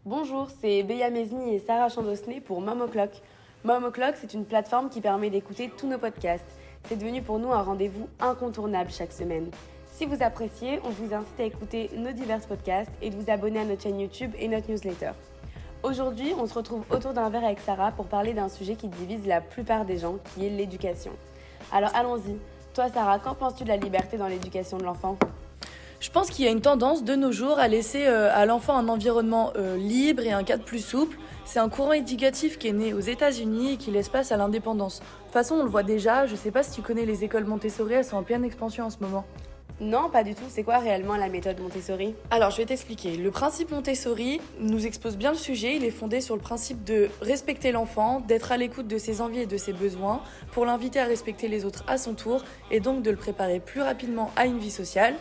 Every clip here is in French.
Bonjour, c'est Béa Mesny et Sarah Chandosné pour Mom O'Clock. Mom O'Clock, c'est une plateforme qui permet d'écouter tous nos podcasts. C'est devenu pour nous un rendez-vous incontournable chaque semaine. Si vous appréciez, on vous invite à écouter nos divers podcasts et de vous abonner à notre chaîne YouTube et notre newsletter. Aujourd'hui, on se retrouve autour d'un verre avec Sarah pour parler d'un sujet qui divise la plupart des gens, qui est l'éducation. Alors allons-y. Toi Sarah, qu'en penses-tu de la liberté dans l'éducation de l'enfant ? Je pense qu'il y a une tendance de nos jours à laisser à l'enfant un environnement libre et un cadre plus souple. C'est un courant éducatif qui est né aux États-Unis et qui laisse place à l'indépendance. De toute façon, on le voit déjà, je ne sais pas si tu connais les écoles Montessori, elles sont en pleine expansion en ce moment. Non, pas du tout. C'est quoi réellement la méthode Montessori ? Alors, je vais t'expliquer. Le principe Montessori nous expose bien le sujet. Il est fondé sur le principe de respecter l'enfant, d'être à l'écoute de ses envies et de ses besoins, pour l'inviter à respecter les autres à son tour et donc de le préparer plus rapidement à une vie sociale.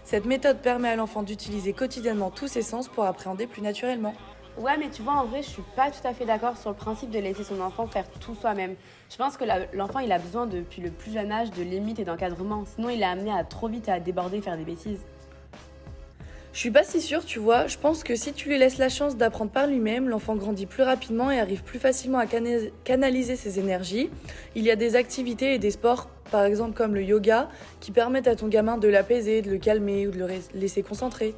Cette méthode permet à l'enfant d'utiliser quotidiennement tous ses sens pour appréhender plus naturellement. Ouais, mais tu vois, en vrai, je suis pas tout à fait d'accord sur le principe de laisser son enfant faire tout soi-même. Je pense que l'enfant, il a besoin depuis le plus jeune âge de limites et d'encadrement. Sinon, il est amené à trop vite à déborder et faire des bêtises. Je suis pas si sûre, tu vois. Je pense que si tu lui laisses la chance d'apprendre par lui-même, l'enfant grandit plus rapidement et arrive plus facilement à canaliser ses énergies. Il y a des activités et des sports, par exemple comme le yoga, qui permettent à ton gamin de l'apaiser, de le calmer ou de le laisser concentrer.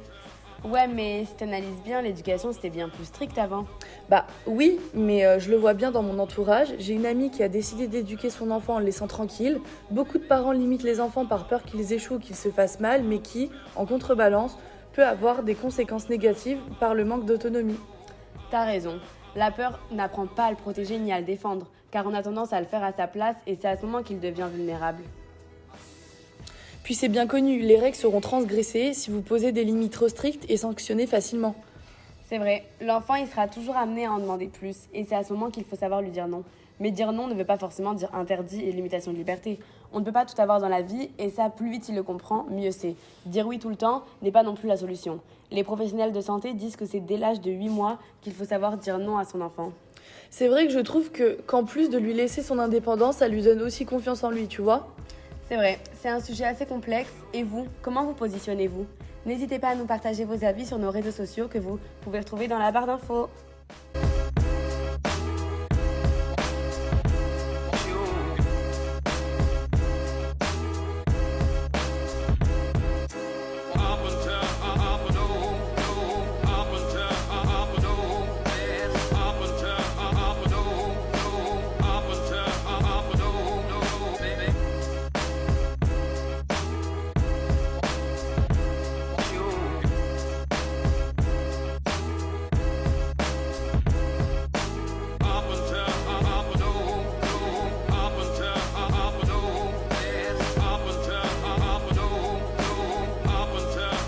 Ouais, mais si t'analyses bien, l'éducation, c'était bien plus strict avant. Bah oui, mais je le vois bien dans mon entourage. J'ai une amie qui a décidé d'éduquer son enfant en le laissant tranquille. Beaucoup de parents limitent les enfants par peur qu'ils échouent ou qu'ils se fassent mal, mais qui, en contrebalance, peut avoir des conséquences négatives par le manque d'autonomie. T'as raison. La peur n'apprend pas à le protéger ni à le défendre, car on a tendance à le faire à sa place et c'est à ce moment qu'il devient vulnérable. Puis c'est bien connu, les règles seront transgressées si vous posez des limites trop strictes et sanctionnées facilement. C'est vrai, l'enfant il sera toujours amené à en demander plus et c'est à ce moment qu'il faut savoir lui dire non. Mais dire non ne veut pas forcément dire interdit et limitation de liberté. On ne peut pas tout avoir dans la vie et ça, plus vite il le comprend, mieux c'est. Dire oui tout le temps n'est pas non plus la solution. Les professionnels de santé disent que c'est dès l'âge de 8 mois qu'il faut savoir dire non à son enfant. C'est vrai que je trouve qu'en plus de lui laisser son indépendance, ça lui donne aussi confiance en lui, tu vois. C'est vrai, c'est un sujet assez complexe. Et vous, comment vous positionnez-vous ? N'hésitez pas à nous partager vos avis sur nos réseaux sociaux que vous pouvez retrouver dans la barre d'infos.